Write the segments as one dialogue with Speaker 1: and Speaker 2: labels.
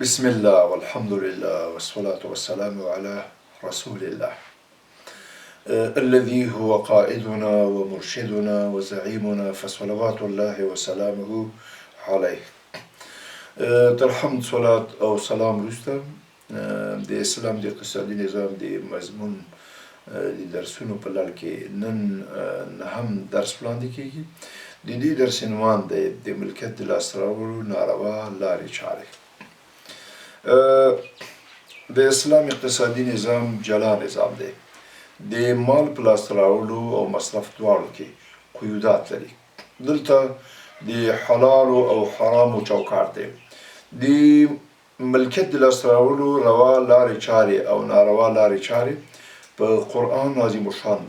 Speaker 1: بسم الله والحمد لله والصلاة والسلام على رسول الله الذي هو قائدنا ومرشدنا وزعيمنا فصلوات الله وسلامه عليه. ترحمد صلاة أو سلام رستا دي اسلام دي اقتصادي نظام دي مضمون دي درسونو په لړ کې نن نهم درس وړاندې کیږي. د دې درس عنوان دی د ملکیت د لاسته راوړلو ناروا لارې چارې. د اسلام اقتصادي نظام جلا نظام دی. د مال په لاسته راوړلو او مصرف دواړو کې قیودات لري. دلته د حلالو او حرامو چوکاټ دی. د ملکیت د لاسته راوړلو روا لارې چارې او ناروا لارې چارې په قرآن عظیم الشان،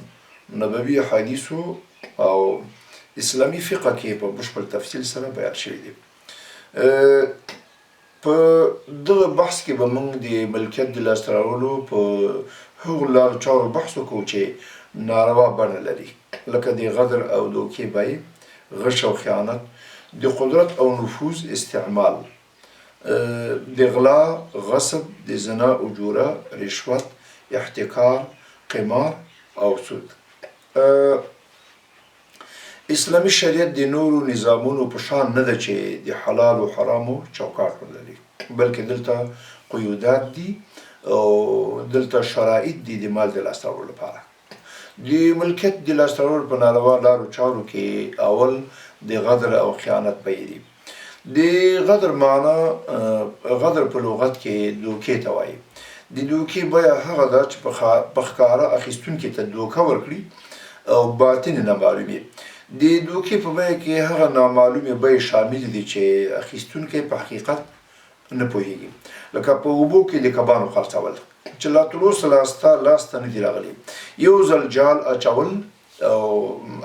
Speaker 1: نبوي حدیثو او اسلامي فقه کې په بشپړ تفصیل سره بیان شوی دی. په دغه بحث کې به موږ د ملکیت د لاسته راوړلو په هغو لارو چارو بحث وکړو چې ناروا بڼه لري، لکه د غدر او دوکې بیې، غش او خیانت، د قدرت او نفوذ استعمال، د غلا، غصب، د زنا، اجوره، رشوت، احتکار، قمار او سود. اسلامي شریعت د نورو نظامونو په شان نه ده چې د حلال او حرامو چوکاټ ولري، بلکې دلته قیودات دي او دلته شرایط دي د مال د لاسته راوړلو لپاره. د ملکیت د لاسته راوړلو په ناروا لارو چارو کې اول د غدر او خیانت بیې دي. د غدر معنا، غدر په لغت کې دوکې ته وایي. د دوکې بیه هغه ده چې په ښکاره اخیستونکي ته دوکه ورکړي او باطن نه معلومي. د دوکې په بیه کې هغه نامعلومې بیې شامل دي چې اخیستونکی په حقیقت نه پوهیږي، لکه په اوبو کې د کبانو خرڅول چې لا تر اوسه لاسته نه دي راغلي. یو ځل جال اچول او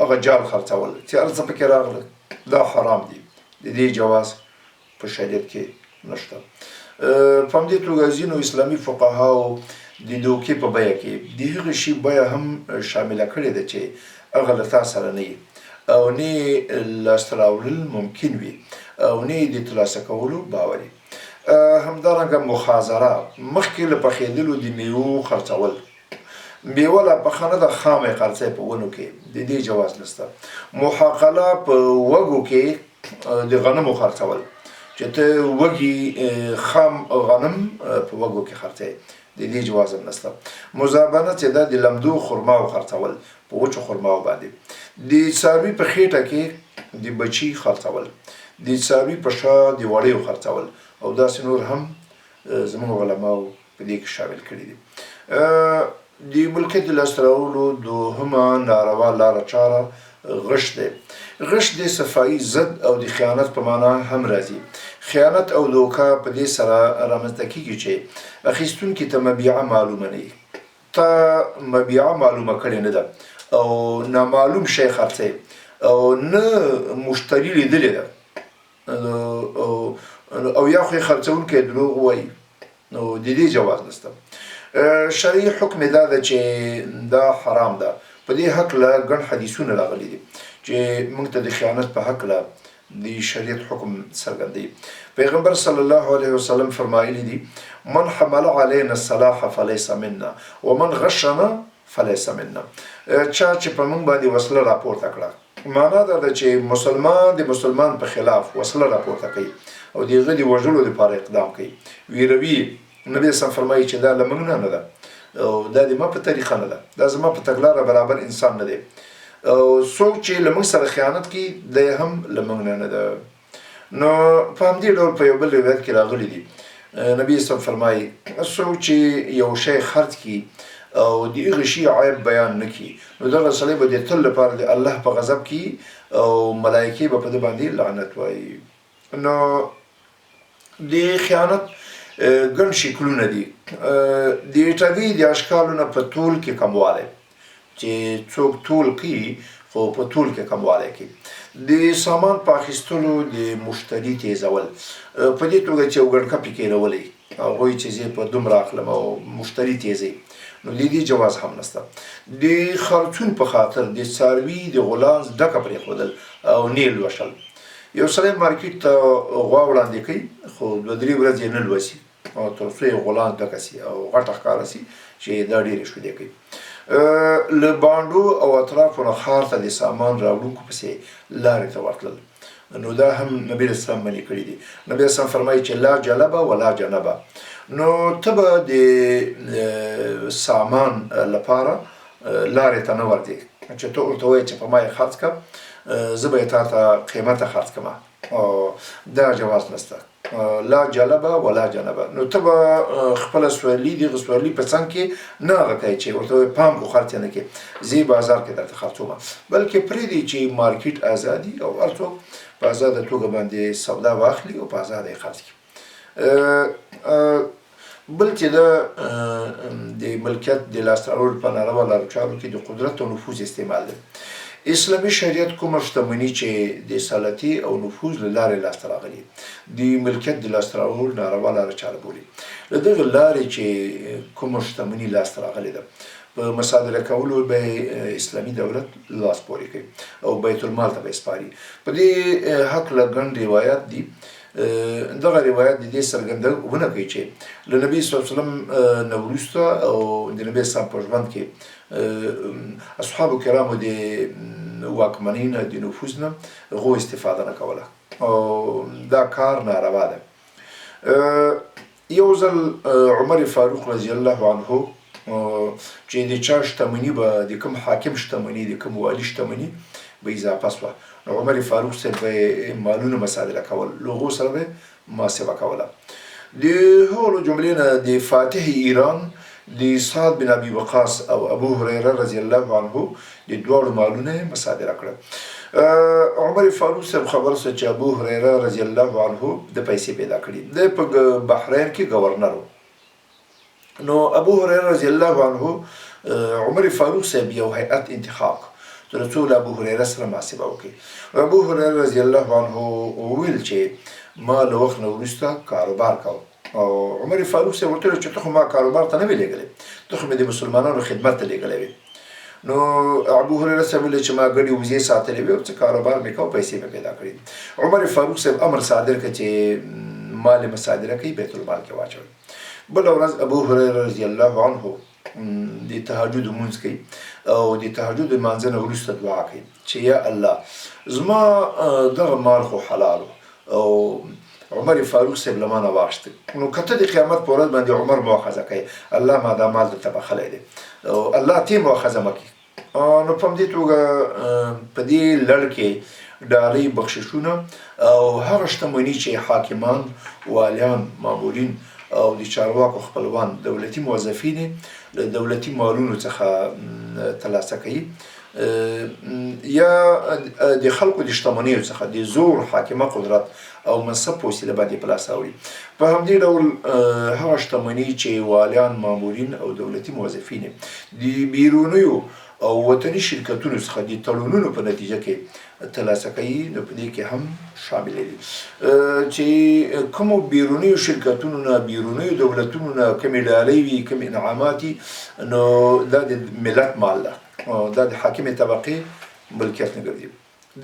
Speaker 1: هغه جال خرڅول چې هر څه پکې راغله، دا حرام دي. د دې جواز په شریعت کې نشته. په همدې توګه ځینو اسلامي فقهاو د دوکې په بیه کې د هغه شي بیه هم شامله کړې ده چې هغه له تا سره نه وي او نه لاسته راوړل ممکن وي او نه د ترلاسه کولو باوري. همدارنګه مخازره، مخکې له پخېدلو د میوو خرڅول، میوه لا پخه نه ده، خامه خرڅی په ونو کې، د دې جواز نشته. محاقله په وږو کې د غنمو خرڅول، چې ته وږي خام غنم په وږو کې خرڅی، د دې جواز هم نشته. مزابنه چې ده د لمدو خرماو خرڅول، په وچو خرماو باندې. د څاروي په خېټه کې د بچي خرڅول، د څاروي په شا د وړیو خرڅول او داسې نور هم زموږ علماو په دې کې شامل کړي دي. د ملکیت د لاسته راوړلو دوهمه ناروا لاره چاره غش دی. غش د صفایي ضد او د خیانت په معنا هم راځي. خیانت او دوکه په دې سره رامنځته کیږي چې اخیستونکي ته مبیعه معلومه نه وي، تا مبیعه معلومه کړې نه ده او نامعلوم شی خرڅی او نه مشتری لیدلې ده او یا خو یې خرڅوونکی دروغ وایي، نو د دې جواز نشته. شرعي حکم دا ده چې دا حرام ده. په دې هکله ګڼ حدیثونه راغلي دي چې موږ ته د خیانت په هکله د شریعت حکم څرګندوي. پیغمبر صلی الله علیه وسلم فرمایلی دي: من حمل علینا السلاح فلیس منا ومن غشنا فلیس منا. چا چې په موږ باندې وسله راپورته کړه، معنا دا ده چې مسلمان د مسلمان په خلاف وسله راپورته کوي او د هغه د وژلو لپاره اقدام کوي، ویروي. نبی صلی فرمایي چې دا له موږ نه ده او دا د ما په طریقه نه ده، دا زما په تګلاره برابر انسان نه دی او څوک چې له موږ سره خیانت کوي دی هم له موږ نه ده. نو په همدې ډول په یو بل روایت کې راغلی دي، نبی صلی فرمایي څوک چې یو شی خرڅ کړي او د هغه شي عیب بیان نه کړي، نو دغه سړی به د تل لپاره د الله په غضب کې او ملایکې به په ده باندې لعنت وایي. نو د خیانت ګڼ شکلونه دي. د ټګۍ د اشکالو نه په طول کې کموالی، چې څوک طول کوي خو په طول کې کموالی کوي. د سامان په اخیستلو د مشتري تیزول، په دې توګه چې یو ګڼکپي کېنولی هغوی چې زه په دومره اخلم او مشتري تیزوي، نو د دې جواز هم نشته. د خرڅون په خاطر د څاروي د غولانځ ډکه پرېښودل او نیل وشل، یو سړی مارکیټ ته غوا وړاندې کوي خو 2-3 ورځې نه لوسي او تر څو یې غلام ډکه سي او غټه ښکاره سي چې دا ډېرې شودې کوي. له بانډو او اطرافو نه ښار ته د سامان راوړونکو پسې لارې ته ورتلل. نو دا هم نبي اسلام منې کړي دي. نبي اسلام فرمایي چې لا جلبه ولا جنبه. نو ته به د سامان لپاره لارې ته نه ورځې چې ته ورته وایې چې په ما یې خرڅ کړه، زه به یې تا ته قیمته خرڅ کړم. دا جواز نشته. لا جلبه ولا جنبه. نو ته به خپله سورلي دغه سورلي په څنګ کې نه هغه کوې چې ورته وایې پام خو خرڅ یې نه کړې، زه یې بازار کې درته خرڅومه، بلکې پرېږدي چې مارکیټ ازادي او هر څوک په ازاده توګه باندې سودا واخلي او په ازاده یې خرڅ کړي. بل چې د ملکیت د لاسته راوړلو په ناروا لارو چارو کې د قدرت او نفوذ استعمال دی. اسلامي شریعت کومه شتمني چې د سلطې او نفوذ له لارې لاسته راغلي د ملکیت د لاسته راوړلو ناروا لاره چاره بولي. له دغه لارې چې کومه شتمني لاسته راغلې ده په مصادره کولو به اسلامي دولت لاس پورې کوي او بیت المال ته به یې سپاري. په دې هکله ګڼ روایات دي. دغه روایت د دې څرګندونه کوي چې له نبي صلی الله علیه وسلم نه وروسته او د نبي اسلام په ژوند کې اصحابو کرامو د واکمنۍ نه د نفوذ نه هغو استفاده نه کوله او دا کار ناروا ده. یو ځل عمر فاروق رضی الله عنه چې د چا شتمني به د کوم حاکم شتمني د کوم والي شتمني به اضافه سوه، نو عمر فاروق صاحب به مالونه مصادره کول، له هغو سره به محاسبه کوله. د هغو جملې نه د فاتح ایران د سعد بن ابي وقاص او ابو هريره رضی الله عنه د دواړو مالونه یې مصادره کړل. عمر فاروق صاحب خبر سو چې ابو هريره رضی الله عنه د پیسې پیدا کړي، د په بحرین کې گورنر و. نو ابو هريره رضی الله عنه عمر فاروق صاحب یو هیئت انتخاب تر څو له ابو هريره سره محاسبه وکړي. ابو هريره رضی الله عنه وویل چې ما له وخت نه وروسته کاروبار کوم او عمر فاروق صاحب ورته وویل چې ته خو ما کاروبار ته نه وې لېږلی، ته خو مې د مسلمانانو خدمت ته لېږلی وې. نو ابو هريره صاحب ویل چې ما ګډې وزې ساتلې وې او څه کاروبار مې کوه، پیسې مې پیدا کړې. عمر فاروق صاحب امر صادر کړ چې مال یې مصادره کوي، بیت المال کې واچوي. بله ورځ ابو هريره رضی الله عنه د تهجد لمونځ کوي او د تهجد لمانځه نه وروسته دعا کوي چې یا الله زما دغه مال خو حلال او عمر فاروق صاحب له ما نه واخیسته، نو که ته د قیامت په ورځ باندې عمر مؤاخذه کوي، الله ما دا مال درته بخلی دی او الله ته یې مؤاخذه مه کړي. نو په همدې توګه په دې لړ کې ډالۍ بخششونه او هغه شتمني چې حاکمان، والیان، مامورین او د چارواکو خپلوان، دولتي موظفین له دولتي مالونو څخه ترلاسه کوي یا د خلکو د شتمنیو څخه د زور، حاکمه قدرت او منصب په وسیله باندې په لاس راوړي. په همدې ډول هغه شتمني چې والیان، مامورین او دولتي موظفین د بیرونیو او وطني شرکتونو څخه د تړونونو په نتیجه کې ترلاسه کوي، نو په دې کې هم شامل دي چې کومو بیرونیو شرکتونو نه، بیرونیو دولتونو نه کومې ډالۍ وي، کوم انعامات وي، نو دا د ملت مال ده، دا د حاکمې طبقې ملکیت نه ګرځي.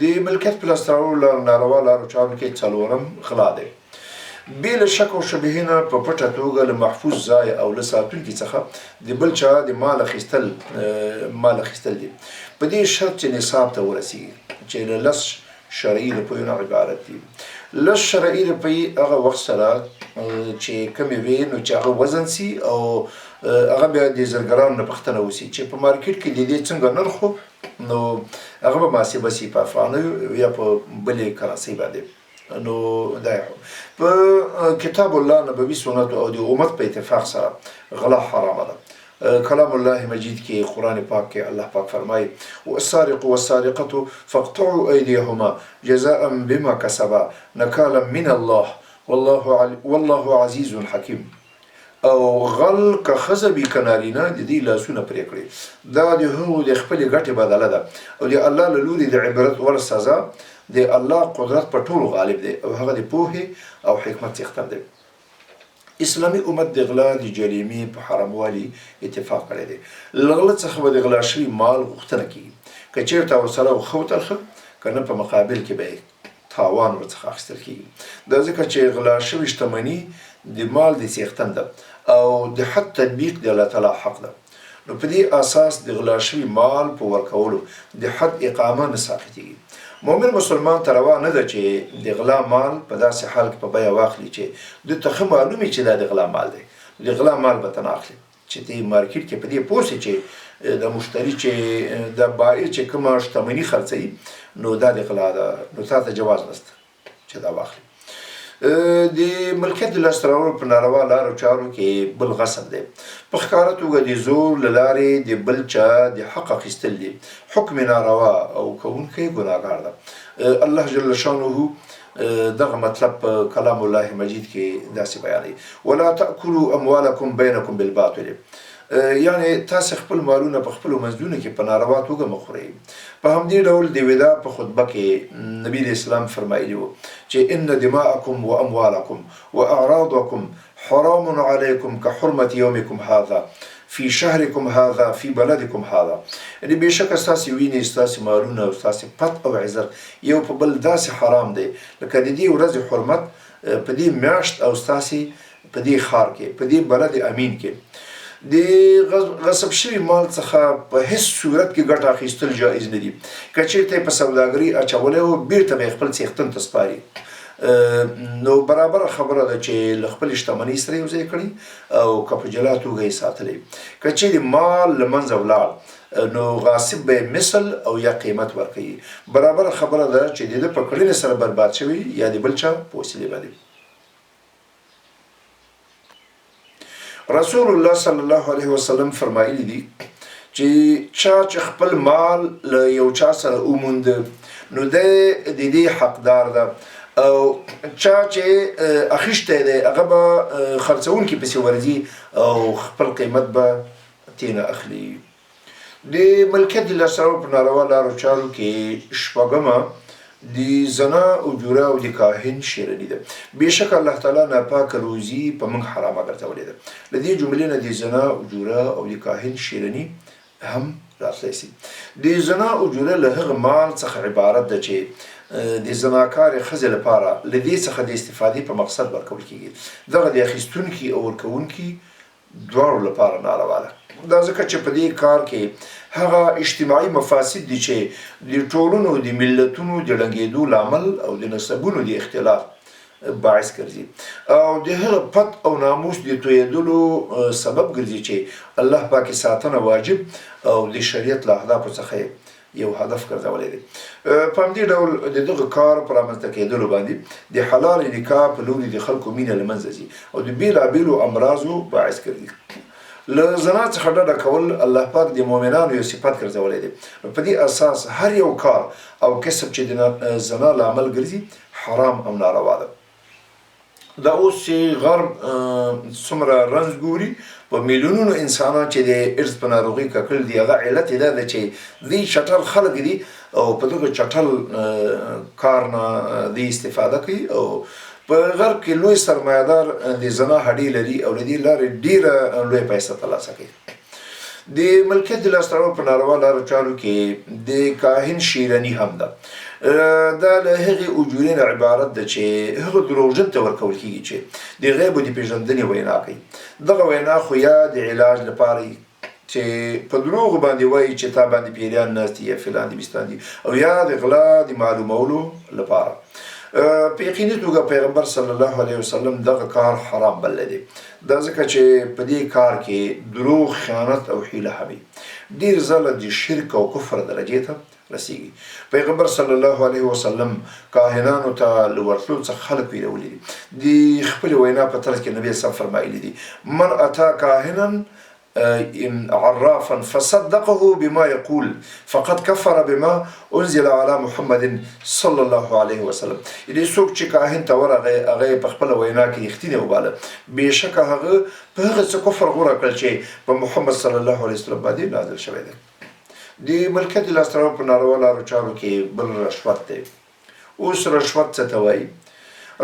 Speaker 1: د ملکیت په لاسته راوړلو ناروا لارو چارو کې څلورم غلا دی. بې له شک او شبهې نه په پټه توګه له محفوظ ځای او له ساتونکي څخه د بل چا د مال اخیستل دي، په دې شرط چې نصاب ته ورسیږي چې له لس شرعي روپیو نه عبارت دي. لس شرعي روپۍ هغه وخت سره چې کمې وي نو چې هغه وزن سي او هغه بیا د زرګرانو نه پوښتنه وسي چې په مارکیټ کې د دې څنګه نرخ و، نو هغه به محاسبه سي په افغانیو یا په بلې کرنسۍ باندې. نو دا په کتاب الله نبوي سنت او د امت په اتفاق سره غلا حرامه ده. کلام الله مجید کې، قرآن پاک کې الله پاک فرمایي والسارق والسارقة فاقطعوا أيديهما جزاء بما كسبا نكالا من الله والله عزيز حكيم. او غل که ښځه وي که نارینه د دې لاسونه پرې کړي، دا د هغو د خپلې ګټې بدله ده او د الله له لوري د عبرت وړ سزا د الله قدرت په ټولو غالب دی او هغه د پوهې او حکمت څښتن دی. اسلامي امت د غلا د جریمې په حراموالي اتفاق کړی دی. له غله څخه به د غلا شوي مال غوښتنه کیږي، که چېرته ورسره ښه وترخه که نه په مقابل کې به یې تاوان ورڅخه اخیستل کیږي. دا ځکه چې غلا شوې شتمني د مال د څښتن ده او د حد تطبیق د الله تعالی حق ده. نو په دې اساس د غلا شوي مال په ورکولو د حد اقامه نه ساقطېږي. مؤمن مسلمان ته روا نه ده چې د غلا مال په داسې حال کې په بیه واخلي چې د ته ښه معلوم وي چې دا د غلا مال دی. د غلا مال به ته نه اخلي چې ته مارکیټ کې په دې پوه سې چې د مشتري چې د بایع چې کومه شتمني خرڅوي نو دا د غلا ده، نو تا ته جواز نشته چې دا واخلي. د ملکیت د لاسته راوړلو په ناروا لارو چارو کې بل غصب دی. په ښکاره توګه د زور له لارې د بل چا د حق اخیستل دي. حکم ناروا او کوونکی ګناهګار ده. الله جل شانه دغه مطلب په کلام الله مجید کې داسې بیانوي: ولا تأکلوا اموالکم بینکم بالباطل. یعنی تاسو خپل مالونه په خپلو منځونو کې په ناروا توګه مه خورئ. په همدې ډول د وداع په خطبه کې نبی اسلام فرمایلی و چې ان دماءکم و اموالکم و اعراضکم حرام علیکم كحرمة یومکم هذا فی شهرکم هذا فی بلدکم هذا. یعنی بېشکه ستاسې وینې، ستاسې مالونه او ستاسې پت او عزت یو په بل داسې حرام دی لکه د دې ورځې حرمت په دې میاشت او ستاسې په دې ښار کې، په دې بلد امین کې. د غصب شوي مال څخه په هیڅ صورت کې ګټه اخیستل جایز نه دي. که چېرته یې په سوداګري اچولی و بیرته به یې خپل څښتن ته سپاري، نو برابره خبره ده چې له خپلې شتمنۍ سره یو ځای کړي او که په جلا توګه یې ساتلی. که چېرې مال له منځه ولاړ نو غاصب به مثل او یا قیمت ورکوي. برابره خبره ده چې د ده په کړنې سره برباد شوي یا د بل چا په وسیلې باندې. رسول الله صلی الله علیه وسلم فرمایلی دي چې چا چې خپل مال له یو چا سره وموند نو د دې حقدار ده، او چا چې اخیستی دی هغه به خرڅوونکي پسې ورځي او خپل قیمت به ترېنه اخلي. د ملکیت د لاسته راوړلو په ناروا لارو چارو کې شپږمه د زنا اجوره او د کاهن شیرني ده. بېشکه الله تعالی ناپاکه روزي په موږ حرامه ګرځولې ده. له دې جملې نه د زنا اجوره او د کاهن شیرني هم راتلی سي. د زنا اجوره له هغه مال څخه عبارت ده چې د زناکارې ښځې لپاره له دې څخه د استفادې په مقصد ورکول کېږي. دغه د اخیستونکي او ورکوونکي دواړو لپاره ناروا ده. دا ځکه چې په دې کار کې هغه اجتماعي مفاسد دي چې د ټولنو د ملتونو د ړنګېدو لامل او د نسبونو د اختلاف باعث ګرځي او د هغه پت او ناموس د تویېدلو سبب ګرځي چې الله پاک ساتنه واجب او د شریعت له اهدافو څخه یو هدف ګرځولی دی. په همدې ډول د دغه کار په رامنځته کېدلو باندې د حلال نکاح په لوري د خلکو مینه له منځه ځي او د بېلابېلو امراضو باعث ګرځي. له زنا څخه ډډه کول الله پاک د مؤمنانو یو صفت ګرځولی دی. په دې اساس هر یو کار او کسب چې د زنا له عمل ګرځي حرام او ناروا ده. دا اوس چې غرب څومره رنځ ګوري په میلیونونو انسانان چې د ایډز په ناروغۍ ککړ دي، هغه علت یې دا ده چې دوی چټل خلک دي او په دغه چټل کار نه دوی استفاده کوي او په غرب کې لوی سرمایه‌دار د زنا هډې لري او له دې لارې ډېره لویه پیسه ترلاسه کوي. د ملکیت د لاسته راوړلو په ناروا لارو چارو کې د کاهن شیرني هم ده. دا له هغې اجورې نه عبارت ده چې هغه دروغجن ته ورکول کېږي چې د غیبو د پېژندنې وینا کوي. دغه وینا خو یا د علاج لپاره چې په دروغو باندې وایي چې تا باندې پیریان ناست دي یا فلان دي بستان دي، او یا د غلا د معلومولو لپاره. په یقیني توګه پیغمبر صلی الله علیه وسلم دغه کار حرام بللی دی. دا ځکه چې په دې کار کې دروغ، خیانت او حیله هم وي. ډېر ځله د شرک او کفر درجې ته رسیږي. پیغمبر صلی الله علیه وسلم کاهنانو ته له ورتلو څخه خلک ویرولي دي. د خپلې وینا په طرز کې نبي صلی فرمایلی دي: من اتا کاهنا عرافا فصدقه بما يقول فقد كفر بما انزل على محمد صلی الله علیه وسلم. یعنې څوک چې کاهن ته ورغی هغه یې په خپله وینا کې رښتینی وباله، بېشکه هغه په هغه څه کفر غوره کړل چې په محمد صلی الله علیه وسلم باندې نازل شوی دی. د ملکیت د لاسته راوړلو په ناروا لارو چارو کې بل رشوت دی. اوس رشوت څه ته وایي؟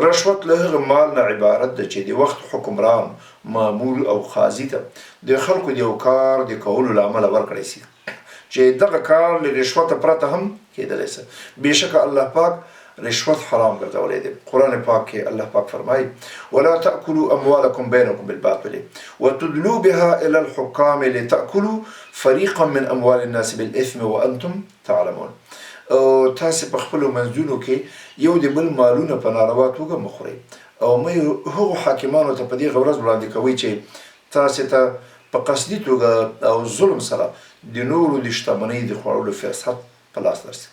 Speaker 1: رشوت له هغه مال نه عبارت ده چې د وخت حکمران، مامور او قاضي ته د خلکو د یو کار د کولو له امله ورکړی سي چې دغه کار له رشوته پرته هم کېدلی سي. بېشکه الله پاک رشوت حرام ګرځولی دی. قرآن پاک کې الله پاک فرمایي ولا تأكلوا اموالكم بينكم بالباطل وتدلوا بها الى الحكام لتأكلوا فريقا من اموال الناس بالاثم وانتم تعلمون. تاسې په خپلو منځونو کې یو د بل مالونه په ناروا توګه مه خورئ او مه هغو حاکمانو ته په دې غرض وړاندې کوئ چې تاسې ته په قصدي توګه او ظلم سره د نورو د شتمنۍ د خوړلو فرصت په لاس درسي.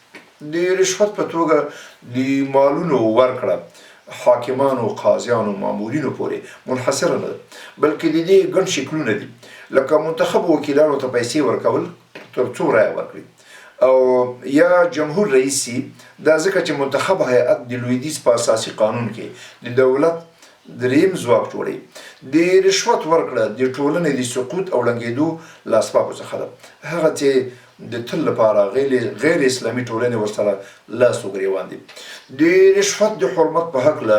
Speaker 1: د رشوت په توګه د مالونو ورکړه حاکمانو، قاضیانو، مامورینو پورې منحصره نه ده، بلکې د دې ګڼ شکلونه دي، لکه منتخب وکیلانو ته پیسې ورکول تر څو رایه ورکړي، او یا جمهور رئیسي دا ځکه چې منتخب هیئت د لویدیځ په اساسي قانون کې د دولت دریم ځواک جوړوي. د رشوت ورکړه د ټولنې د سقوط او ړنګېدو له اسبابو څخه ده. هغه چې د تل لپاره غیر اسلامي ټولنې ورسره لاس و ګرېوان دي. د رشوت د حرمت په هکله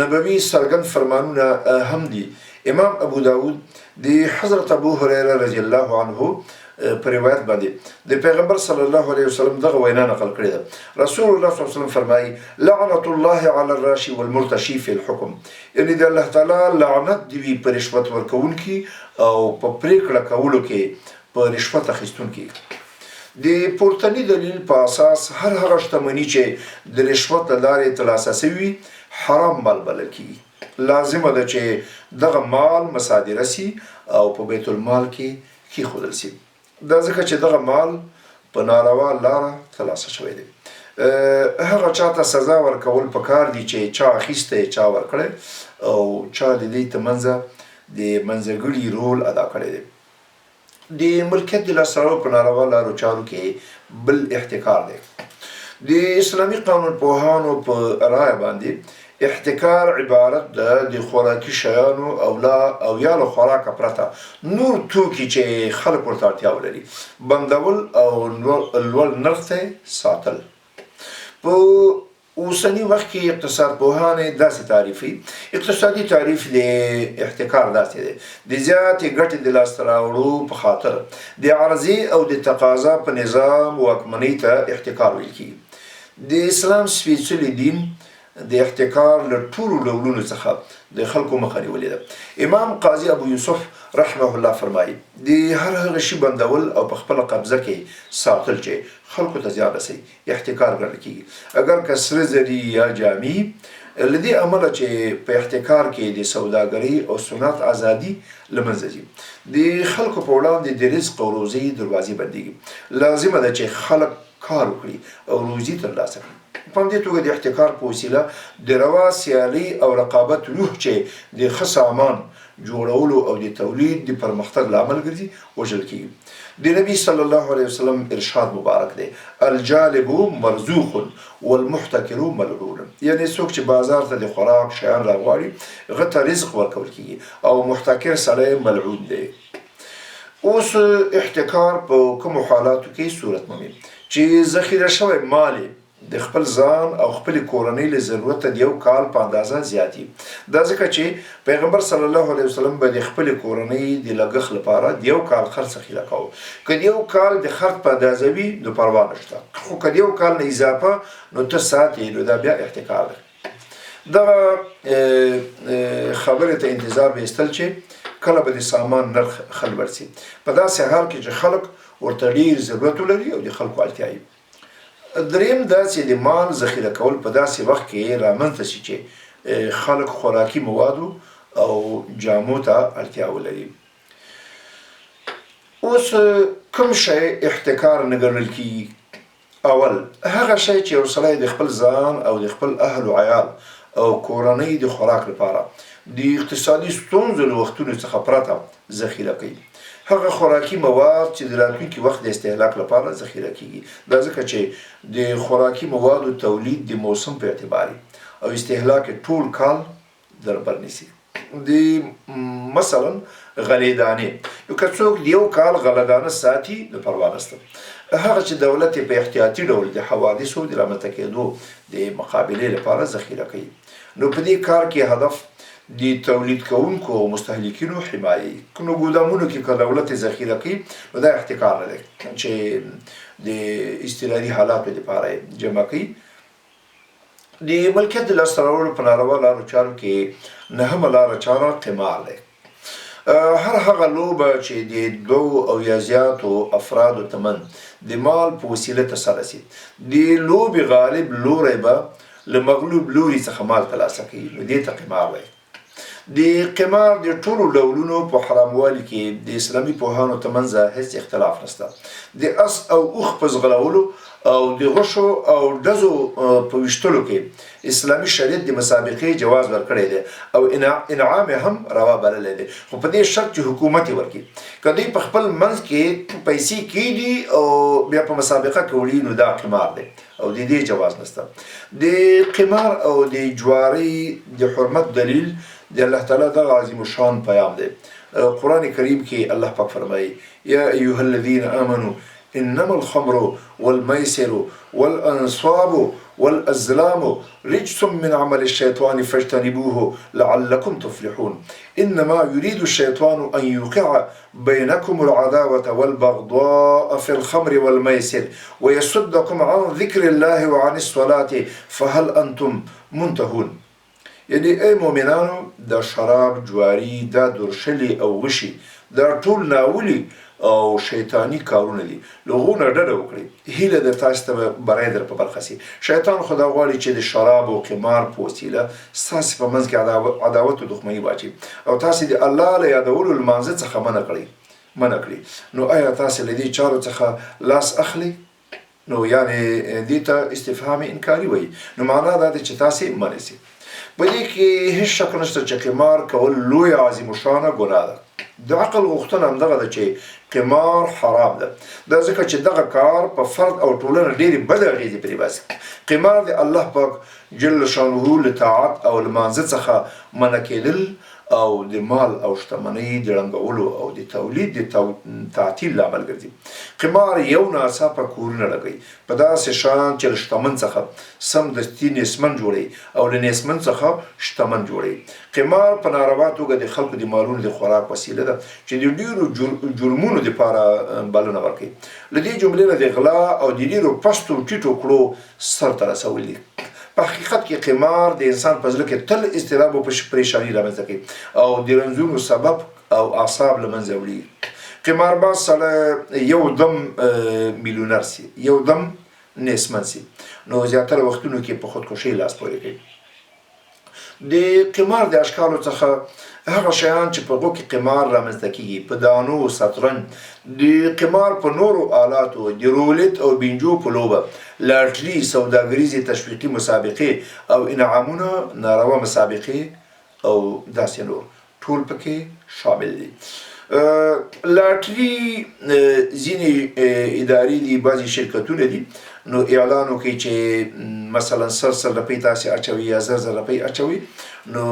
Speaker 1: نبوي څرګند فرمانونه هم دي. امام ابو داود د حضرت ابو هريره رضی الله عنه په روایت باندې د پیغمبر صلی الله علیه وسلم دغه وینا نقل کړې ده. رسول الله صلی الله علیه وسلم فرمایي لعنت الله علی الراشي والمرتشي فی الحكم، یعنی د الله تعالی لعنت دی وي په رشوت ورکوونکي او په پریکړه کولو کې په رشوت اخیستونکي. د پورتني دلیل په اساس هر هغه شتمني چې د رشوت له لارې ترلاسه شوي حرام مال بلل کیږي. لازمه ده چې دغه مال مصادره سي او په بیت المال کې کیښودل سي. دا ځکه چې دغه مال په ناروا لاره ترلاسه شوی دی. هغه چاته سزا ورکول پکار دي چې چا اخیستی، چا ورکړی او چا د دې ترمنځه د منځګړي رول ادا کړی دی. د ملکیت د لاسته راوړلو په ناروا لارو چارو کې بل احتکار دی. د اسلامي قانون پوهانو په رایه باندې احتکار عبارت ده د خوراکي شیانو او یا له خوراکه پرته نور توکي چې خلک ورته اړتیا ولري بندول او لوړ نرخ ته ساتل. په اوسني وخت کې اقتصاد پوهانې داسې تعریفي اقتصادي تعریف د احتکار داسې دی: د زیاتې ګټې د لاسته راوړو په خاطر د عرضې او د تقاضا په نظام واکمنۍ ته احتکار ویل کیږي. د اسلام سپېڅلی دین د احتکار له ټولو ډولونو څخه د خلکو مخه نیولې ده. امام قاضي ابو یوسف رحمه الله فرمایي د هر هغه شي بندول او په خپله قبضه کې ساتل چې خلکو ته زیان رسوي احتکار ګڼل کېږي. اگر که سره زري یا جامې له دې امله چې په احتکار کې د سوداګرۍ او صنعت ازادي له منځه ځي، د خلکو په وړاندې د رزق او روزۍ دروازې بندېږي. لازمه ده چې خلک کار وکړي او روزي ترلاسه کړي. په همدې توګه د احتکار په وسیله د روا سیالي او رقابت روح چې د ښه سامان جوړولو او د تولید د پرمختګ لامل ګرځي وژل کېږي. د نبي صلی الله علیه وسلم ارشاد مبارک دی: الجالب مرزوق والمحتکر ملعون، یعنی څوک چې بازار ته د خوراک شیان راغواړي هغه ته رزق ورکول کېږي او محتکر سړی ملعون دی. اوس احتکار په کومو حالاتو کې صورت مومي چې ذخیره شوی مال د خپل ځان او خپل کورنۍ له ضرورته د یو کال په اندازه زیاتی. دا ځکه چې پیغمبر صلی الله علیه وسلم به د خپل کورنۍ د لګښت لپاره د یو کال خرڅ ذخیره کاوه. که د یو کال د خرڅ په اندازه وي نو پروا نشته، خو که د یو کال نه اضافه نو ته ساتې نو دا بیا احتکار دی. دغه خبرې ته انتظار به ایستل چې کله به د سامان نرخ خل ورسي، په داسې حال کې چې خلک ورته ډېر ضرورت ولري او د خلکو اړتیا وي. دریم دا چې د مال ذخیره کول په داسې وخت کې رامنځته شي چې خلک خوراکي موادو او جامو ته اړتیا ولري. اوس کوم شی احتکار نه ګڼل کېږي؟ اول هغه شی چې یو سړی د خپل ځان او د خپل اهل و عیال او کورنۍ د خوراک لپاره د اقتصادي ستونزو له وختونو څخه پرته ذخیره کوي. هغه خوراکي مواد چې د راتلونکي وخت د استهلاک لپاره ذخیره کیږي. دا ځکه چې د خوراکي موادو تولید د موسم په اعتبار او استهلاک ټول کال در بر نیسي. د مثلا غلې دانې، یو که څوک د یو کال غله دانه ساتي نو پروا نشته. هغه چې دولت په احتیاطي ډول د حوادثو د رامنځته کېدو د مقابلې لپاره ذخیره کوي. نو په دې کار کې هدف د تولید کوونکو او مستهلکینو حمایه. نو ګودامونو کې که دولت ذخیره کوي نو دا احتکار نه دی چې د اضطراري حالاتو لپاره جمع کوي. د ملکیت د لاسته راوړلو په ناروا لارو چارو کې نهمه لاره چاره قمار دی. هر هغه لوبه چې د دوو او یا زیاتو افرادو تمن د مال په وسیله ترسره سي، د لوبې غالب لوری به له مغلوب لوري څخه مال ترلاسه کوي، نو دې ته قمار وایي. د قمار د ټولو ډولونو په حراموالي کې د اسلامي پوهانو ترمنځ هیڅ اختلاف نشته. د اس او اوښ په ځغلولو او د غشو او ډزو په ویشتلو کې اسلامي شریعت د مسابقې جواز ورکړی دی او انعام هم روا بللی دی، خو په دې شرط چې حکومت یې ورکړي. که دوی په خپل منځ کې پیسې کېږي او بیا په مسابقه کې وړي نو دا قمار دی او د دې جواز نشته. د قمار او د جواري د حرمت دلیل د الله تعالی د عظیم شان پیام دی. قرآن کریم کې الله پاک فرمایي یا ایها الذین آمنوا انما الخمر والميسر والانصاب والازلام رجس من عمل الشيطان فاجتنبوه لعلكم تفلحون انما يريد الشيطان ان يوقع بينكم العداوة والبغضاء في الخمر والميسر ويصدكم عن ذكر الله وعن الصلاة فهل انتم منتهون. یعنی ای مؤمنانو د شراب، جواری، دا درشلی او غشي دا ټول ناولي او شیطانی کارونه دي، لغونه ډډه وکړي. هیله د تاسو ته برای در په برخه سي. شیطان خدا غواړي چې د شراب او قمار په وسیله ستاسې په منځ کې عداوت او دښمني واچوي او تاسې د الله له یادولو لمانځه څخه منع کړي. نو آیا تاسې له دې چارو څخه لاس اخلي؟ نو یعنی دې ته استفهام انکاري وایي. نو معنا دا ده چې تاسې منع سي. په دې کې هیڅ شک نشته چې قمار کول لوی عظیم الشانه ګناه ده. د عقل غوښتنه همدغه ده چې قمار حرام ده. دا ځکه چې دغه کار په فرد او ټولنه ډېرې بدې اغېزې پرې باسي. قمار د الله پاک جل شانه له طاعت او لمانځه څخه منع کېدل او د مال او شتمنۍ د ړنګولو او د تولید د تعطیل لامل ګرځي. قمار یو ناڅاپه کورونه لګوي په داسې شان چې له شتمن څخه سمدستي نیستمن جوړوي او له نیستمن څخه شتمن جوړوي. قمار په ناروا توګه د خلکو د مالونو د خوراک وسیله ده چې د ډېرو جرمونو دپاره بلنه ورکوي. له دې جملې نه د غلا او د ډېرو پستو ټیټو کړو سرته رسول دي. په حقیقت کې قمار د انسان په زړه کې تل اضطراب او پریشاني رامنځته کوي او د رنځونو سبب او اعصاب له منځه وړي. قمارباز سړی یو دم میلیونر سي، یو دم نیستمن سي، نو زیاتره وختونو کې په خودکشۍ لاس پورې کوي. د قمار د اشکالو څخه هغه شیان چې په هغو کې قمار رامنځته کېږي، په دانو، شطرنج، د قمار په نورو آلاتو، د رولت او بینجو په لوبه، لاټري، سوداګریزې تشویقي مسابقې او انعامونه، ناروا مسابقې او داسې نور ټول پکې شامل دي. لاټري ځینې ادارې دي، بعضې شرکتونه دي، نو اعلان وکړي چې مثلا 100 روپۍ تاسې اچوي یا 1000 روپۍ اچوي نو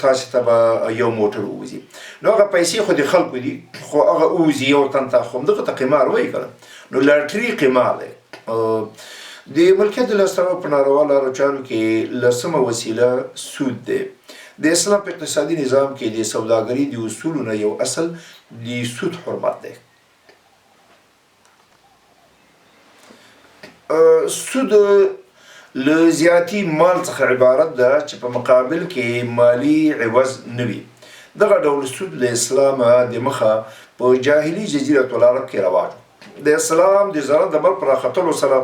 Speaker 1: تاسې ته به یو موټر ووځي. نو هغه پیسې خو د خلکو دي خو هغه ووځي یو تن ته، خو همدغه ته قمار وایي که نه. نو لاټري قمار دی. د ملکیت د لاسته راوړلو په ناروا لارو چارو کې لسمه وسیله سود دی. د اسلام په اقتصادي نظام کې د سوداګري د اصولو نه یو اصل د سود حرمت دی. سود له زیاتی مال څخه عبارت ده چې په مقابل کې مالی عوض نه وي. دغه ډول سود له اسلامه د مخه په جاهلي جزیرة العرب کې رواج و. د اسلام د زرن د بل پر راختلو سره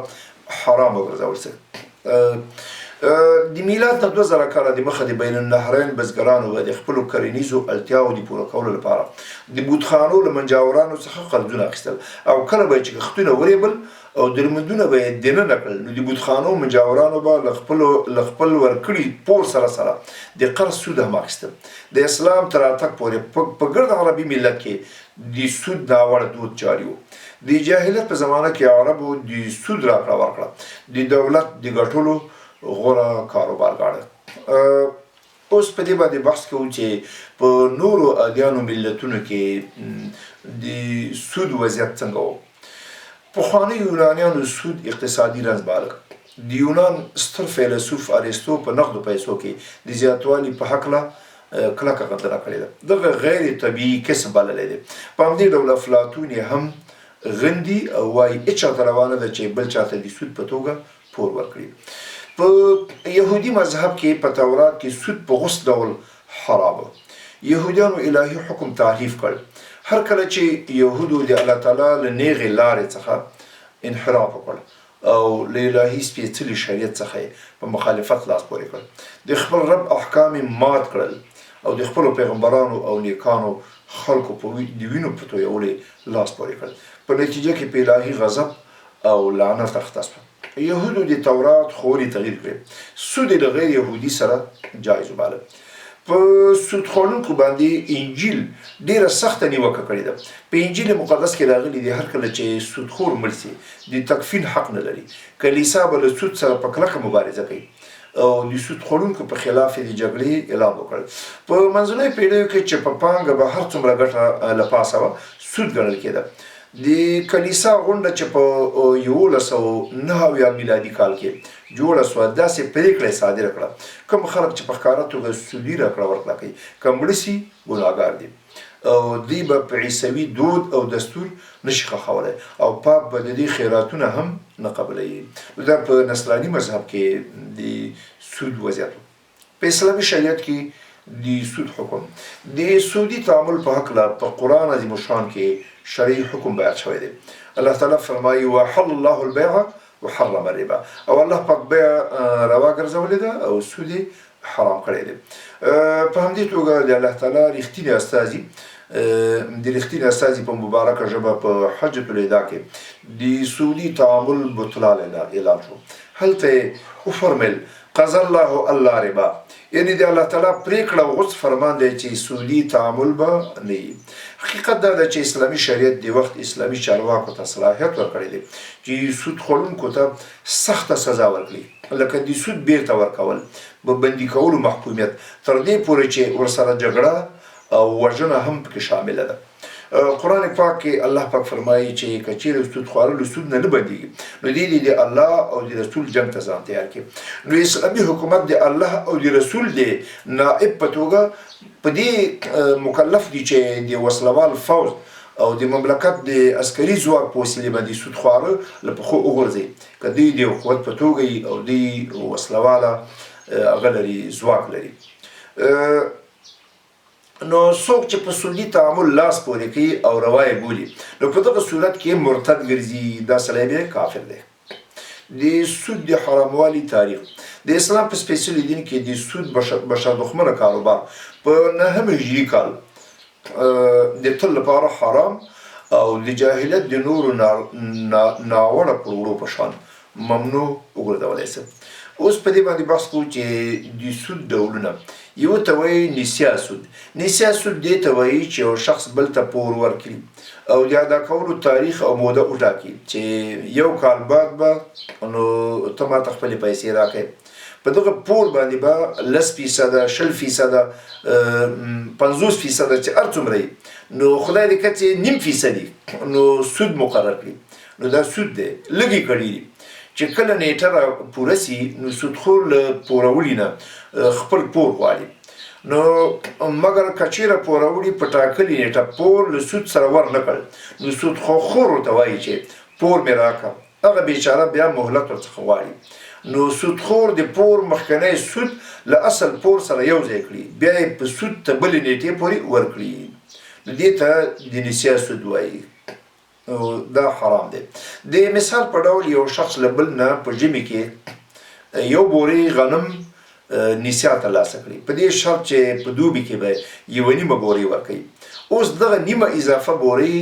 Speaker 1: حرام وګرځول شوی. د میلاد نه 2000 کاله د مخه د بین النهرین بزګرانو د خپلو کرنیزو اړتیاوو د پوره کولو لپاره د بوتخانو له منجاورانو څخه قرضونه اخیستل او کله به چې کښتونه وریبل او درمندونه به یې دننه کړل، نو د بوتخانو منجاورانو به له خپل ورکړي پور سره د قرض سود هم اخیستل. د اسلام تر راتګ پورې په ګرد عربي ملت کې د سود ناوړه دود جاري و. د جاهلیت په زمانه کې عربو د سود راکړه ورکړه د دولت د ګټلو غوره کاروبار ګاڼه. اوس په دې باندې بحث کوو چې په نورو ادیانو ملتونو کې د سود وضعیت څنګه و. پخواني یونانیانو سود اقتصادي رنځ باله. د یونان ستر فیلسوف ارسطو په نقدو پیسو کې د زیاتوالي په هکله کلکه غندنه کړې ده. دغه غیر طبیعي کسب بللی دی. په همدې ډول افلاطون هم غندي او وایي هېچ چاته روانه ده چې بل چاته د سود په توګه پور ورکړي. په يهودي مذهب کې په تورات کې سود په غص ډول حرام. يهودانو الهي حکم تعریف کړ. هر کله چې يهودو د الله تعالی له نیغې لارې څخه انحراف وکړ او له الهي سپېڅلي شریعت څخه په مخالفت لاس پورې کړ، د خپل رب احکام مات کړل او د خپلو پیغمبرانو او نیکانو خلکو په د وینو په تویولې لاس پورې کړل. په نتیجه کې په الهي غضب او لعنت اخته شول. يهودو د تورات خوري تغییر کړ. سود د غیر يهودي سره جایز وباله. په سود خوړونکو باندې انجیل ډیره سخته نیوکه کړې ده. په انجیل مقدس کې راغلي دي هر کله چې سودخور مړ شي د تکفین حق نه لري. کلیسا به له سود سره په کلکه مبارزه کوي او د سود خوړونکو په خلاف د جګړې اعلان وکړ. په منځنیو پیړیو کې چې په پانګه به هر څومره ګټه له پاسه وه سود ګڼل کېده. د کلیسا غونډه چې په 1109 میلادي کال کې جوړه سوه داسې پرېکړه یې صادره کړه کوم خلک چې په ښکاره توګه سودي راکړه ورکړه کوي که مړه سي ګناهګار دي او دوی به په عیسوي دود او دستور نشي ښخولی او پاپ به د دې خیراتونه هم نه قبلوي. دا په نصراني مذهب کې د سود وضعیت په اسلامي شریعت کې د سود حکم د سودي تعامل په هکله په قرآن عظیم الشان کې شرعي حکم بیان شوی دی. الله تعالی فرمایي وحل الله البيع وحرم الربا او الله پاک بیع روا ګرځولې ده او سود حرام کړی دی. په همدې توګه د الله تعالی رښتینی استازي د رښتینی استازي په مبارکه ژبه په حجة الوداع کې د سودي تعامل بطلان اعلان شو. هلته وفرمیل قضى الله الله ربا، یعنی د الله تعالی پریکړه او غص فرمان دی چې سودي تعامل به نه وي. حقیقت دا ده چې اسلامي شریعت د وخت اسلامي چارواکو ته صلاحیت ورکړی دی چې سود خوړونکو ته سخته سزا ورکړي، لکه د سود بیرته ورکول، به بندي کولو محکومیت، تر دې پورې چې ورسره جګړه او وژنه هم پکې شامله ده. قرآن پاک کې الله پاک فرمایي چې که چیرې سود خوړلو سود نه بندېږي نو دې د الله او د رسول جنګ ته ځان تیار کړي. نو اسلامي حکومت د الله او د رسول د نائب په توګه په دې مکلف دي چې د وسلوال فوج او د مملکت د عسکري ځواک په وسیلې باندې سود خواره له پښو وغورځوي. که دوی د قوت په توګه او دوی وسلواله هغه لري ځواک لري، نو څوک چې په سودي تعامل لاس پورې کوي او روا یې بولي نو په دغه صورت کې مرتد ګرځي، دا سړی بیا کافر دی. د سود د حراموالي تاریخ د اسلام په سپېڅلي دین کې د سود بشردښمنه کاروبار په 9 هجري کال د تل لپاره حرام او د جاهلیت د نورو ناوړه کړنو په شان ممنوع وګرځولی شي. اوس په دې باندې بحث کوو چې د سود ډولونه. یو ته وایي نسیا سود. نسیا سود دې ته وایي چې یو شخص بل ته پور ورکړي او د ادا کولو تاریخ او موده وټاکي چې 1 کال بعد به نو ته ماته خپلې پیسې راکړې. په دغه پور باندې به 10%، 20%، 50% چې هر څومره وي نو خدای دې کړي چې 0.5% نو سود مقرر کړي. نو دا سود دی لږې کړي دي چې کله نیټه را پوره سي نو سودخور له پورولي نه خپل پور غواړي. نو مګر که چېرې پوروړي په ټاکلې نیټه پور له سود سره ور نه کړ نو سودخور ورته وایي چې پور مې راکړه، هغه بیچاره بیا مهلت ورڅخه غواړي. نو سودخور د پور مخکنی سود له اصل پور سره یو ځای کړي، بیا یې په سود ته بلې نیټې پورې ورکړي. نو دې ته د نسیا سود وایي. دا حرام دی. د مثال په ډول یو شخص له بل نه په ژمي کې یو بوري غنم نسیا ترلاسه کړي په دې شرط چې په دوبي کې به 1.5 بوري ورکوي. اوس دغه نیمه اضافه بوري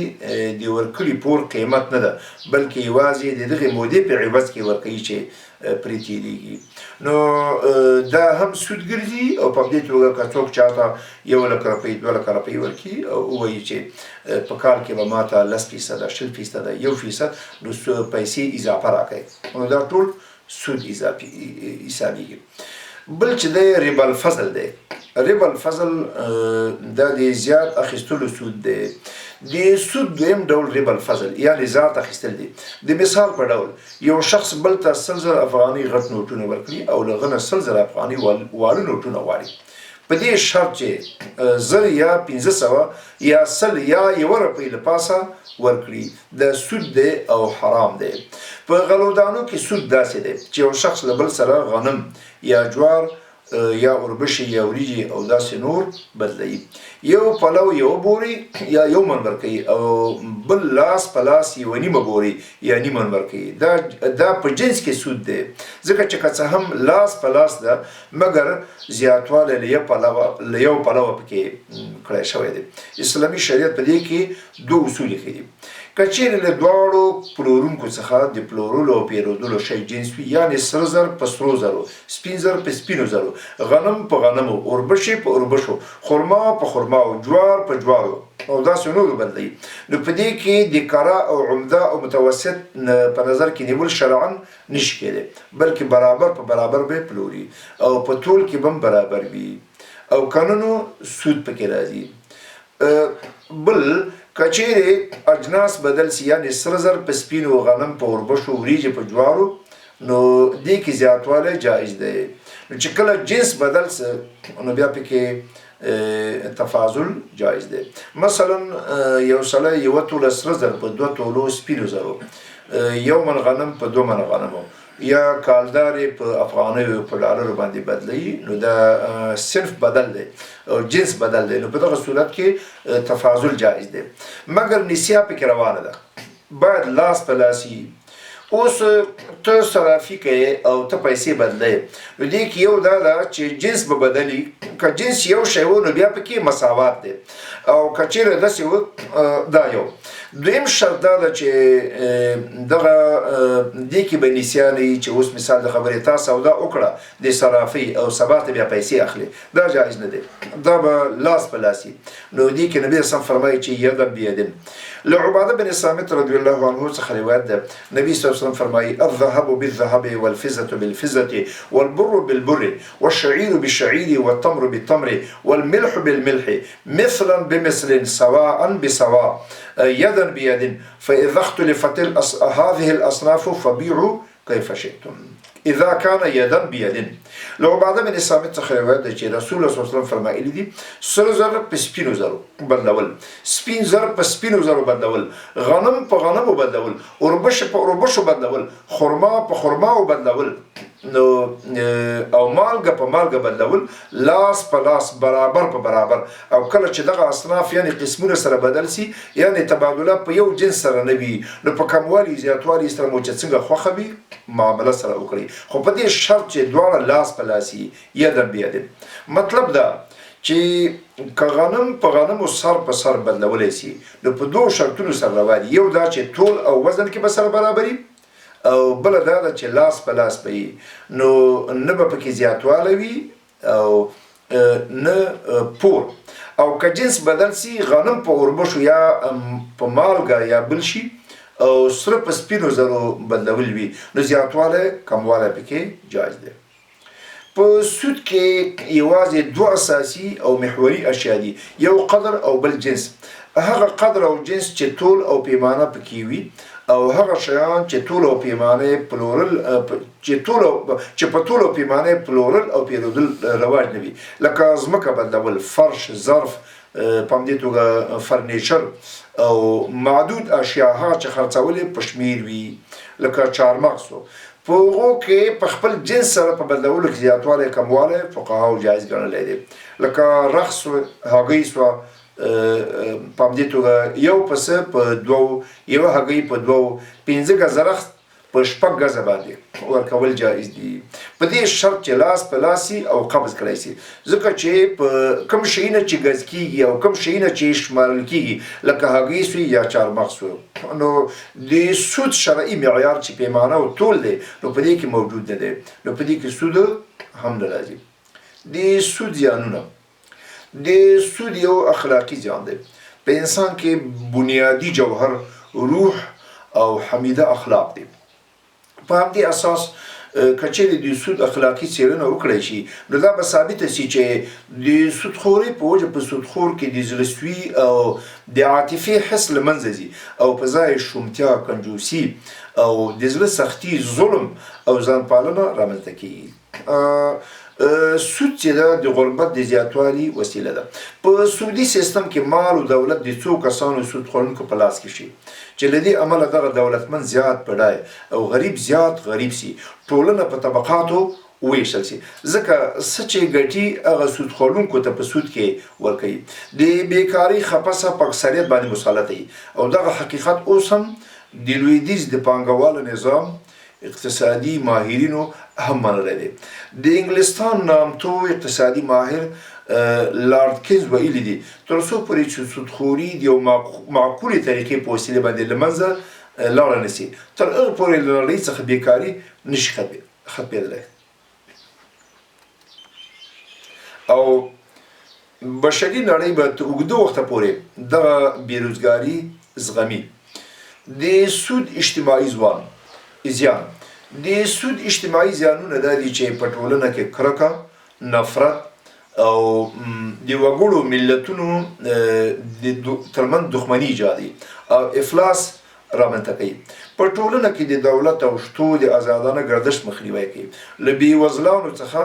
Speaker 1: د ورکړي پور قیمت نه ده بلکې یوازې د دغې مودې په عوض کې ورکوي چې پرې تېرېږي. نو دا هم سود ګرځي او په دې توګه که څوک چاته 1,00,000 روپۍ 2,00,000 روپۍ ورکړي او ووایي چې په کال کې به ماته 10%، 20%، 1% نو پیسې اضافه راکړي، نو دا ټول سود حسابېږي. بل چې دی ربا الفضل دی. ربا الفضل دا د زیات اخیستلو سود دی. د سود دویم ډول ربا الفضل یعنې ذات اخیستل دی. د مثال په ډول یو شخص بل ته 100,000 افغانۍ غټ نوټونه ورکړي او له هغه نه 100,000 افغانۍ واړه نوټونه غواړي. په دې شرط چې 1000 یا 1500 یا 100 یا 1 روپۍ له پاسه ورکړي. د سود دی او حرام دی. په غلودانو کې سود داسې دی چې یو شخص له بل سره غنم یا جوار یا اوربشي یا وریجې او داسې نور بدلوي. یو پلو یو بوري یا یو من ورکوي او بل لاس په لاس یو نیمه بوري یا نیمه من ورکوي. دا په جنس کې سود دی، ځکه چې که څه هم لاس په لاس ده مګر زیاتوالی له یو پلوه پکې کړی شوی دی. اسلامي شریعت په دې کې 2 اصول ایښي دي. که چیرې له دواړو پلورونکو څخه د پلورلو او پیرودلو شی جنس وي، یعنې سره زر په سرو زرو، سپین زر په سپینو زرو، غنم په غنمو، اوربشې په اوربشو، خرما په خرماو، جوار په جوارو او داسې نورو بدلوي. نو په دې کې د کره او عمده او متوسط په نظر کې نیول شرعا نشي کېدی، بلکې برابر په برابر به پلوري او په طول کې به برابر وي او قانونو سود پکې راځي. بل کچېرې اجناس بدل سي، یعنې سره زر په سپینو، غنم په اوربشو، وریجې په جوارو، نو دې کې زیاتوالی جایز دی. نو چې کله جنس بدل سه نو بیا پکې تفاضل جایز دی. مثلا یو سړی 1 توله سره زر په 2 تولو سپینو زرو، 1 من غنم په 2 من غنمو، یا کالدار په افغانیو په ډالرو باندې بدلوي، نو دا صرف بدل دی او جنس بدل دی. نو په دغه صورت کې تفاضل جایز دی، مګر نسیه پکې روانه ده، باید لاس په لاسي. اوس ته صرافي کوي او ته پیسې بدلوي، نو دې کې یو دا ده چې جنس به بدلي. که جنس یو شی و نو بیا پکې مساوات دی، او که چیرې داسې و دا یو. دویم شرط دا ده چې دغه دې کې به نسیه نه وي چې اوس مثال د خبرې تا سودا وکړه د صرافۍ او سبا ته بیا پیسې اخلي، دا جایز نه دی، دا به لاس په لاس وي. نو دې کې نبي اسلام فرمایي چې یدا بیدن. له عباده بن صامت رضی الله عنه څخه روایت ده، نبی صلی الله علیه وسلم فرمایي الذهب بالذهب والفضة بالفضة والبر بالبر والشعير بالشعير والتمر بالتمر والملح بالملح مثلا بمثل سواء بسواء يدا بيد فإذا اختلفت هذه الأصناف فبيعوا كيف شئتم اذا كان يدا بيد. لو عباده بن صامت څخه روایت ده چې رسول الله صلی الله علیه وسلم فرمایلی دي سره زر په سپینو زرو بدلول، سپین زر په سپینو زرو بدلول، غنم په غنمو بدلول، اوربش په اوربشو بدلول، خرما په خرماو بدلول، نو او مالګه په مالګه بدلول، لاس په لاس برابر په برابر. او کله چې دغه اصناف یعنی قسمونه سره بدل سي، یعنی تبادله په یو جنس سره نه وي، نو په کموالي زیاتوالي سره مو چې څنګه خوښه وي معامله سره وکړي، خو په دې شرط چې دواړه لاس په لاس وي یدا بید. مطلب دا چې که غنم په غنمو سر په سر بدلولی سي، نو په 2 شرطونو سره روان. یو دا چې طول او وزن کې به سره برابري، او بل دا ده چې لاس په لاس به وي، نو نه به پکې زیاتوالی وي او نه پور. او که جنس بدل سي، غنم په اوربشو یا په مالګه یا بل شي او سره په سپینو زرو بدلول وي، نو زیاتوالی کموالی پکې جایز دی. په سود کې یوازې 2 اساسي او محوري اشیا دي، یو قدر او بل جنس. هغه قدر او جنس چې طول او پیمانه پکې وي، او هغه شیان چې طول او پیمانه پلورل چې په طول او پیمانه پلورل او پیرودل رواج نه وي، لکه ځمکه بدلول، فرش، ظرف، په همدې توګه فرنیچر او معدود اشیا هغه چې خرڅول په شمیر وي، لکه چهارمغز. په هغو کې په خپل جنس سره په بدلولو کې زیاتوالی کموالی فقهاو جایز ګڼلی دی، لکه رخص هګۍ سوه، په همدې توګه یو پسه په 2، یو هګۍ په 2، 15 ګزه رخص په 6 ګزه باندې ورکول جایز دي، په دې شرط چې لاس په لاس او قبض کړی سي. ځکه چې په کوم شیونه چې ګز کېږي او کوم شیونه چې شمارل کېږي، لکه هګۍ سوی یا چهارمغز سو، نو د سود شرعي معیار چې پیمانه او طول دی، نو په دې کې موجود نه دی، نو په دې کې سود هم نه راځي. د سود زیانونه، د سود یو اخلاقی زیان دی. په انسان کې بنیادی جوهر روح او حمیده اخلاق دی. په همدې اساس که چیرې د سود اخلاقي څېړنه وکړی شي، نو دا به ثابته سي چې د سودخورۍ په وجه په سودخور کې د زړهسوي او د عاطفې حس له منځه ځي، او په ځای شومتیا، کنجوسي او د زړه سختي، ظلم او ځان پالنه رامنځته کېږي. سود چې ده د غربت د زیاتوالي وسیله ده. په سودي سیستم کې مال او دولت د څو کسانو سود خوړونکو په لاس کې شي چې له دې امله دغه دولتمند زیات بډای او غریب زیات غریب سي، ټولنه په طبقاتو وویشل سي، ځکه څه چې ګټي هغه سود خوړونکو ته په سود کې ورکوي. د بیکاري خپسه په اکثریت باندې مسلط وي او دغه حقیقت اوس هم د لویدیځ د پانګوالو نظام اقتصادي ماهرینو هم منلی دی. د انګلستان نامتو اقتصادي ماهر لارد کینز ویلي دي تر څو پورې چې سودخوري د یو معقولې طریقې په وسیله باندې له منځه لاړه نسي، تر هغه پورې له نړۍ څخه بیکاري نشي ختمېدلی او بشري نړۍ به تر اوږده وخته پورې دغه بېروزګاري زغمي. د سود اجتماعي زیان د سود اجتماعي زیانونه دا دي چې په ټولنه کې کرکه، نفرت او د وګړو ملتونو ترمنځ دښمني ایجادوي او افلاس رامنځته کوي. په ټولنه کې د دولت او شتو د آزادانه ګردش مخنیوی کوي. له بېوزلانو څخه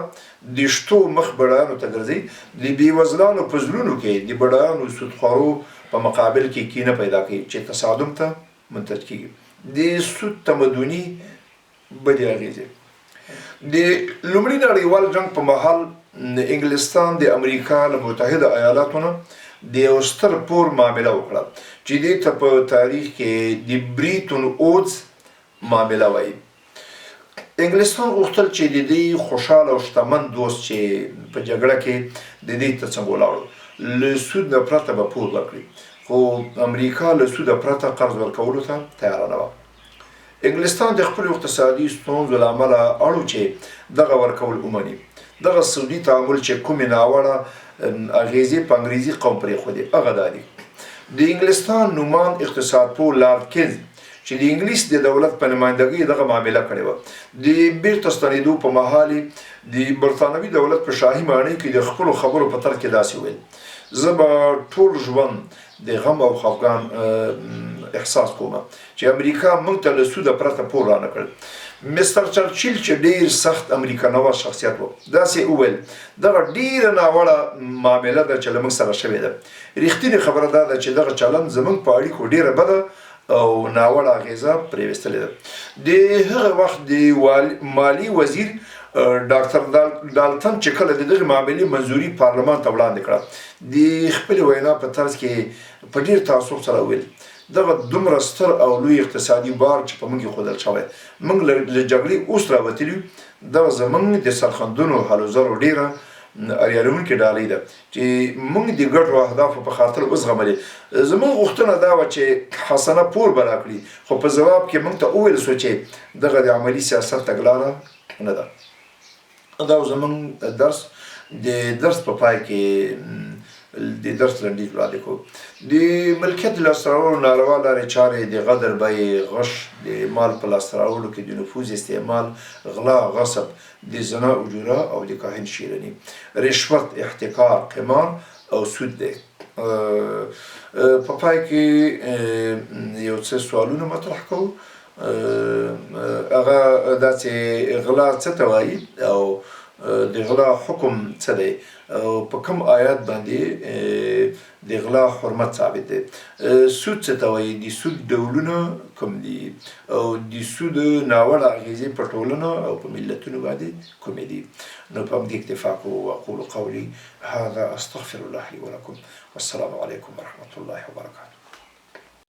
Speaker 1: د شتو مخ بډایانو ته ګرځي. د بېوزلانو په زړونو کې د بډایانو سودخوارو په مقابل کې کینه پیدا کوي چې تصادم ته منتج کیږي. د سود تمدني بدې اغېزې د لومړي نړیوال جنګ په مهال انګلستان د امریکا له متحده ایالاتو نه د یو ستر پور معامله وکړه چې دې ته په تاریخ کې د بریتون وودز معامله وایي. انګلستان غوښتل چې د دې خوشحاله او شتمن دوست چې په جګړه کې د دې ترڅنګ ولاړو له سود نه پرته به پور ورکړي، خو امریکا له سود پرته قرض ورکولو ته تیاره نه وه. انګلستان د خپلو اقتصادي ستونزو له امله اړو چې دغه ورکول ومني. دغه سودي تعامل چې کومې ناوړه اغېزې په انګریزي قوم پرېښودې هغه دا دي. د انګلستان نومان اقتصاد پوه لارد کینز چې د انګلیس د دولت په نمایندګۍ دغه معامله کړې وه، د بیرته ستنېدو په مهال د برطانوي دولت په شاهي ماڼۍ کې د خپلو خبرو په ترڅ کې داسې ویل: زه به ټول ژوند د غم او خفګان احساس کوم چې امریکا موږ ته له سوده پرته پور رانه کړ. مستر چرچیل چې ډیر سخت امریکا نواز شخصیت و داسې وویل: دغه ډیره ناوړه معامله ده چې له موږ سره شوې ده. رښتینې خبره دا ده چې دغه چلند زموږ په اړیکو ډیره بده او ناوړه اغېزه پرې ویستلې ده. د هغه وخت د مالی وزیر ډاکټر ډالټن چې کله د دغه معاملې منظوري پارلمان ته وړاندې کړه، د خپلې وینا په طرز کې په ډیر تعصب سره وویل: دغه دومره ستر او لوی اقتصادي بار چې په موږ ایښودل شوی، موږ له جګړې اوس راوتلي یو، دغه زموږ د سرښندنو هلو ځلو ډیره اریالونکې ډالۍ ده چې موږ د ګډو اهدافو په خاطر وزغملې. زموږ غوښتنه دا وه چې حسنه پور به راکړي، خو په ځواب کې موږ ته وویل سو چې دغه د عملي سیاست تګلاره نه ده. دا زموږ درس د درس په پای کې د درس لنډیز وړاندې کوو. د ملکیت د لاسته راوړلو ناروا لارې چارې د غدر بیې، غش، د مال په لاسته راوړلو کې د نفوذ استعمال، غلا، غصب، د زنا اجوره او د کاهن شیرني، رشوت، احتکار، قمار او سود دی. په پای کې یو څه سوالونه مطرح کوو. هغه دا چې غلا څه ته وایي او د غلا حکم څه دی او په کوم آیات باندې د غلا حرمت ثابت دی. سود څه ته وایي، د سود ډولونه کوم دي او د سود ناوړه اغېزې په ټولنه او په ملتونو باندې کومې دي. نو په همدې اکتفا کوو. واقول قولي هذا استغفر الله لي ولكم والسلام عليكم ورحمة الله وبركاته.